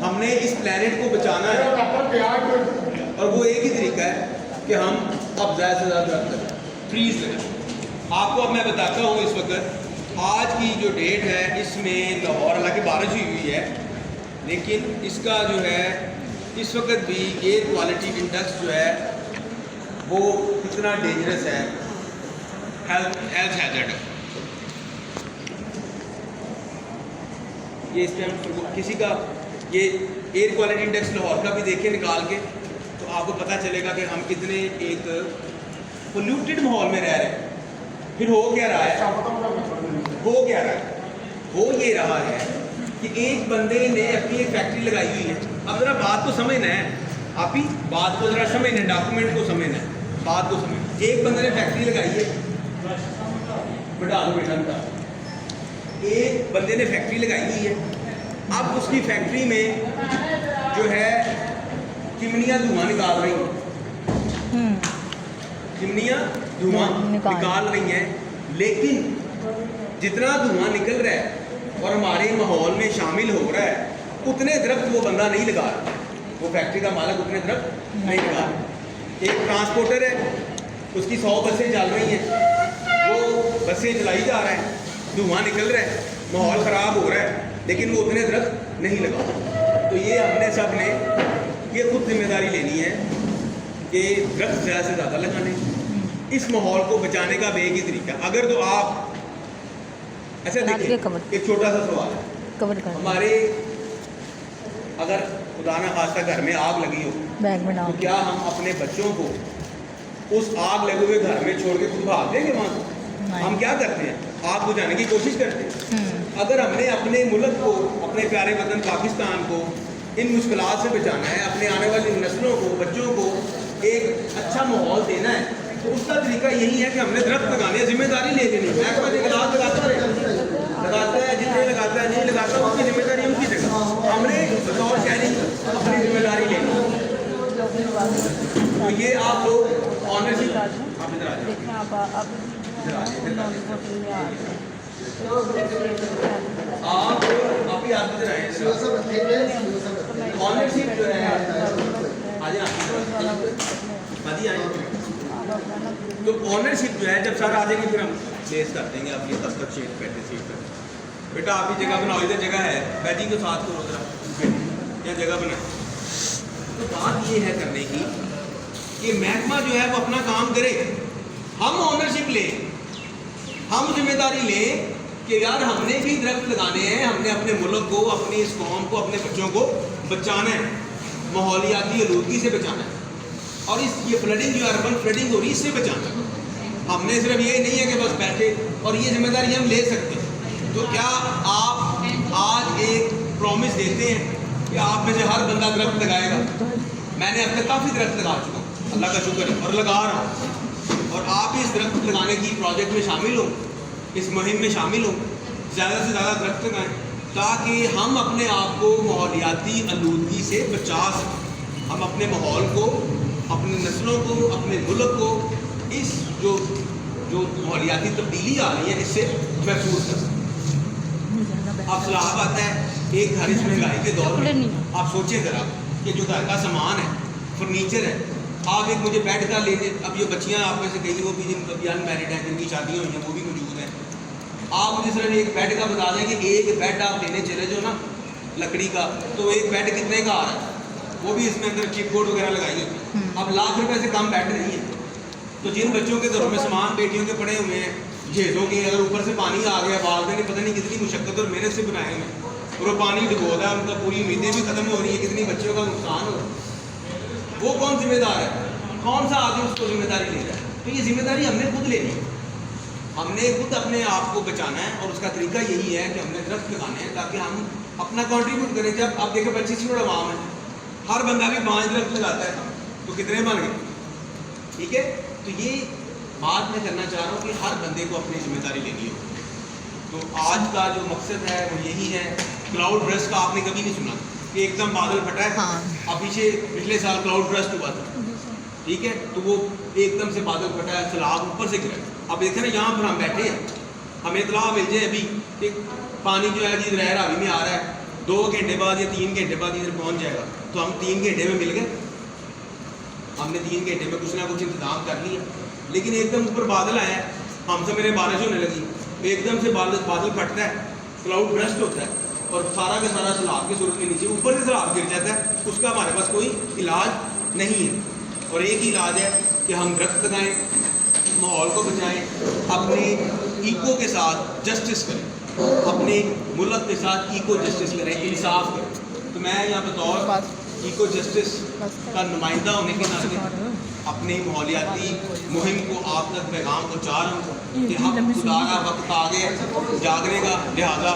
हमने इस प्लेनेट को बचाना है और वो एक ही तरीका है कि हम अब ज़्यादा से ज़्यादा ट्रीज लगाएं। आपको अब मैं बताता हूँ इस वक्त आज की जो डेट है इसमें लाहौर हालांकि बारिश हुई है लेकिन इसका जो है इस वक्त भी एयर क्वालिटी इंडेक्स जो है वो कितना डेंजरस है, हेल्थ हैजर्ड है। ये इस टाइम किसी का ये एयर क्वालिटी इंडेक्स लाहौर का भी देखें निकाल के तो आपको पता चलेगा कि हम कितने एक पोल्यूटेड माहौल में रह रहे हैं। फिर हो क्या रहा है, हो ये रहा है कि एक बंदे ने अपनी एक फैक्ट्री लगाई हुई है। अब ज़रा बात को समझना है, आप ही बात को ज़रा समझना है, डॉक्यूमेंट को समझना है, बात को समझना। एक बंदे ने फैक्ट्री लगाई है, बढ़ा दो बेटा बढ़ा, एक बंदे ने फैक्ट्री लगाई हुई है। अब उसकी फैक्ट्री में जो है चिमनियाँ धुआं निकाल रही हैं, चिमनियाँ धुआं निकाल रही हैं, लेकिन जितना धुआं निकल रहा है और हमारे माहौल में शामिल हो रहा है उतने दरख्त वो बंदा नहीं लगा रहा, वो फैक्ट्री का मालिक उतने दरख्त नहीं लगा रहा। एक ट्रांसपोर्टर है, उसकी 100 बसें चल रही हैं, वो बसें चलाई जा रहा है, धुआं निकल रहा है, माहौल ख़राब हो रहा है, लेकिन वो उतने दरख्त नहीं लगा। तो ये हमने सब ने ये खुद जिम्मेदारी लेनी है कि दरख्त ज़्यादा से ज़्यादा लगाने। इस माहौल को बचाने का एक ही तरीका, अगर तो आप ऐसा देखिए, एक छोटा सा सवाल है, हमारे अगर खुदा ना खास्ता घर में आग लगी हो तो क्या हम अपने बच्चों को उस आग लगे हुए घर में छोड़ के खुद भाग देंगे वहाँ से? हम क्या करते हैं, आग बुझाने की कोशिश करते हैं। अगर हमने अपने मुल्क को, अपने प्यारे वतन पाकिस्तान को इन मुश्किलात से बचाना है, अपने आने वाली नस्लों को, बच्चों को एक अच्छा माहौल देना है, तो उसका तरीका यही है कि हमने दरख्त लगाने हैं, जिम्मेदारी ले लेनी है। मैं कहता है जितने लगाता है नहीं लगाता उसकी जिम्मेदारी उनकी जगह, हमने बतौर शहरी अपनी जिम्मेदारी लेनी है। तो ये आप लोग ऑनरशिप, आप इधर आ जाए, आप ही आप इधर आए, ऑनरशिप जो है आइए तो ऑनरशिप जो है जब सर आ जाएगी फिर हम प्लेस कर देंगे। आप ये तब तक शेड बैठे सीट पर बेटा, आप ही जगह बनाओ, इधर जगह है, बैटिंग के साथ करो जरा, या जगह बनाए। तो बात ये है करने की कि महकमा जो है वो अपना काम करे, हम ऑनरशिप लें, हम जिम्मेदारी लें कि यार हमने भी दरख्त लगाने हैं, हमने अपने मुल्क को, अपनी इस कौम को, अपने बच्चों को बचाना है, माहौलियाती आलूदगी से बचाना है, और इस ये फ्लडिंग जो अर्बन फ्लडिंग हो रही है इससे बचाना है। हमने सिर्फ ये नहीं है कि बस बैठे, और ये जिम्मेदारी हम ले सकते हैं। तो क्या आप आज एक प्रॉमिस देते हैं कि आप में से हर बंदा दरख्त लगाएगा? मैंने अब तक काफ़ी दरख्त लगा चुका हूँ, अल्लाह का शुक्र है, और लगा रहा हूँ, और आप इस दरख्त लगाने की प्रोजेक्ट में शामिल हो, इस मुहिम में शामिल हो, ज़्यादा से ज़्यादा दरख्त लगाएं ताकि हम अपने आप को माहौलियाती आलूदगी से बचा सकें, हम अपने माहौल को, अपनी नस्लों को, अपने मुल्क को इस जो माहौलियाती तब्दीली आ रही है इससे महफूज कर सकें। अब सलाह आता है एक घर इस महंगाई के दौर में, आप सोचें ज़रा कि जो घर का सामान है, फर्नीचर है, आप एक मुझे बेड का लेने, अब ये बच्चियाँ आप में से कई वो भी जिनकी अनमैरिड हैं, जिनकी शादियाँ हुई हैं, वो भी मौजूद हैं, आप मुझे सिर्फ एक बेड का बता दें कि एक बेड आप लेने चले जो ना लकड़ी का, तो एक बेड कितने का आ रहा है, वो भी इसमें अंदर चिप बोर्ड वगैरह लगाई होती है। अब लाख रुपए से कम बेड नहीं है। तो जिन बच्चों के घरों में सामान बेटियों के पड़े हुए हैं, झेलों के, अगर ऊपर से पानी आ गया, वालदेन ने पता नहीं कितनी मुशक्कत और मेहनत से बनाए हुए, और वो पानी डुबोता है, उनका पूरी उम्मीदें भी खत्म हो रही है, कितनी बच्चों का नुकसान हो रहा है, वो कौन जिम्मेदार है? कौन सा आदमी उसको जिम्मेदारी ले रहा है? तो ये जिम्मेदारी हमने खुद लेनी है, हमने खुद अपने आप को बचाना है, और उसका तरीका यही है कि हमने दरख्त लगाने हैं ताकि हम अपना कॉन्ट्रीब्यूट करें। जब आप देखें 25 करोड़ आवाम है, हर बंदा भी 5 दरख्त लगाता है, तो कितने बन गए? ठीक है, तो ये बात मैं करना चाह रहा हूँ कि हर बंदे को अपनी जिम्मेदारी लेनी हो। तो आज का जो मकसद है वो यही है। क्लाउड ब्रस्ट का आपने कभी नहीं सुना कि एकदम बादल फटा है? हाँ। अब पिछले साल क्लाउड ब्रस्ट हुआ था, ठीक है, तो वो एकदम से बादल फटा है, सैलाब ऊपर से गिरा। अब देखें ना, यहाँ पर हम बैठे हैं, हमें इतला मिल जाए अभी कि पानी जो है जी रहर हावी में आ रहा है, 2 घंटे बाद या 3 घंटे बाद इधर पहुंच जाएगा, तो हम 3 घंटे में मिल गए, हमने 3 घंटे में कुछ ना कुछ इंतजाम कर लिया। लेकिन एकदम ऊपर बादल आया, हमसे मेरे बारिश होने लगी, एकदम से बादल फटता है, क्लाउड ब्रस्ट होता है और सारा का सारा सैलाब के सूरज के नीचे ऊपर से सैलाब गिर जाता है। उसका हमारे पास कोई इलाज नहीं है। और एक ही इलाज है कि हम दरख्त लगाएं, माहौल को बचाएं, अपने इको के साथ जस्टिस करें, अपने मुल्क के साथ इको जस्टिस करें, इंसाफ करें। तो मैं यहाँ बतौर इको जस्टिस का नुमाइंदा होने के नाते अपनी माहौलियाती मुहिम को आप तक पैगाम पहुँचा रहा हूँ कि हम खुदा का वक्त आ गया जागने का, लिहाजा